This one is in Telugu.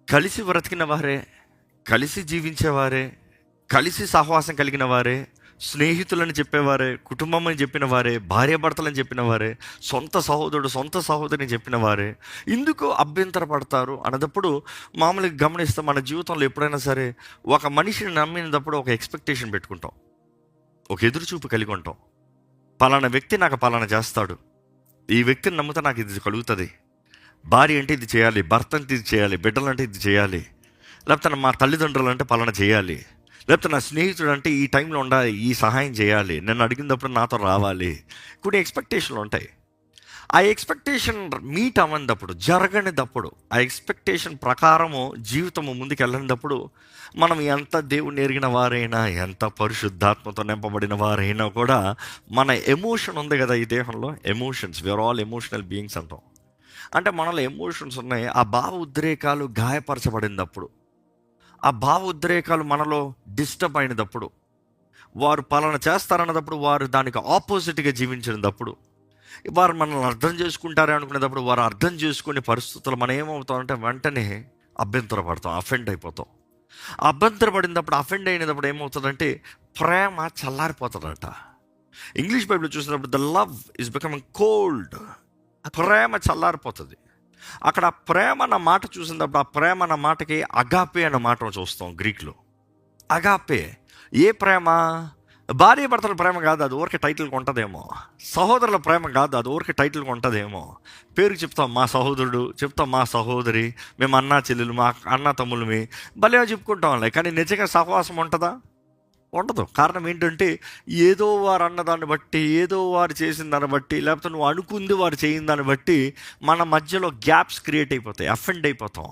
కలిసి బ్రతికిన వారే, కలిసి జీవించేవారే, కలిసి సహవాసం కలిగిన వారే, స్నేహితులని చెప్పేవారే, కుటుంబం అని చెప్పిన వారే, భార్యాభర్తలని చెప్పిన వారే, సొంత సహోదరుడు సొంత సహోదరిని చెప్పిన వారే ఎందుకు అభ్యంతరపడతారు అన్నదప్పుడు మామూలుగా గమనిస్తే మన జీవితంలో ఎప్పుడైనా సరే ఒక మనిషిని నమ్మినప్పుడు ఒక ఎక్స్పెక్టేషన్ పెట్టుకుంటాం, ఒక ఎదురుచూపు కలిగి ఉంటాం. పలానా వ్యక్తి నాకు పలానా చేస్తాడు, ఈ వ్యక్తిని నమ్మితే నాకు ఇది కలుగుతుంది, భార్య అంటే ఇది చేయాలి, భర్త అంటే ఇది చేయాలి, బిడ్డలంటే ఇది చేయాలి, లేకపోతే మా తల్లిదండ్రులు అంటే పలానా చేయాలి, లేకపోతే నా స్నేహితుడు అంటే ఈ టైంలో ఉండాలి, ఈ సహాయం చేయాలి, నన్ను అడిగినప్పుడు నాతో రావాలి. కొన్ని ఎక్స్పెక్టేషన్లు ఉంటాయి. ఆ ఎక్స్పెక్టేషన్ మీట్ అవ్వనిదప్పుడు, జరగనిదప్పుడు, ఆ ఎక్స్పెక్టేషన్ ప్రకారము జీవితము ముందుకు వెళ్ళినప్పుడు మనం ఎంత దేవుని ఎరిగిన వారైనా, ఎంత పరిశుద్ధాత్మతో నింపబడిన వారైనా కూడా మన ఎమోషన్ ఉంది కదా ఈ దేహంలో, emotions, we are all emotional beings అంటాం. అంటే మనలో ఎమోషన్స్ ఉన్నాయి. ఆ భావ ఉద్రేకాలు గాయపరచబడినప్పుడు, ఆ భావ ఉద్రేకాలు మనలో డిస్టర్బ్ అయినప్పుడు, వారు పాలన చేస్తారన్నప్పుడు వారు దానికి ఆపోజిట్గా జీవించినప్పుడు, వారు మనల్ని అర్థం చేసుకుంటారే అనుకునేటప్పుడు వారు అర్థం చేసుకునే పరిస్థితులు మనం ఏమవుతామంటే వెంటనే అభ్యంతరపడతాం, అఫెండ్ అయిపోతాం. అభ్యంతరపడినప్పుడు, అఫెండ్ అయినప్పుడు ఏమవుతుందంటే ప్రేమ చల్లారిపోతుందట. ఇంగ్లీష్ బైబిల్ చూసినప్పుడు the love is becoming cold, ప్రేమ చల్లారిపోతుంది. అక్కడ ప్రేమ అన్న మాట చూసినప్పుడు ఆ ప్రేమ అన్న మాటకి అగాపే అన్న మాట చూస్తాం గ్రీక్లో. అగాపే ఏ ప్రేమ? భార్య భర్తల ప్రేమ కాదు, అది ఊరికే టైటిల్కి ఉంటుందేమో. సహోదరుల ప్రేమ కాదు, అది ఊరికే టైటిల్కి ఉంటుందేమో. పేరుకి చెప్తాం మా సహోదరుడు, చెప్తాం మా సహోదరి, మేము అన్నా చెల్లెలు, మా అన్న తమ్ముళ్ళమి భలేగా చెప్పుకుంటాంలే. కానీ నిజంగా సహవాసం ఉంటుందా? ఉండదు. కారణం ఏంటంటే ఏదో వారు అన్నదాన్ని బట్టి, ఏదో వారు చేసిన దాన్ని బట్టి, లేకపోతే నువ్వు అనుకుంది వారు చేయని దాన్ని బట్టి మన మధ్యలో గ్యాప్స్ క్రియేట్ అయిపోతాయి, అఫెండ్ అయిపోతాం,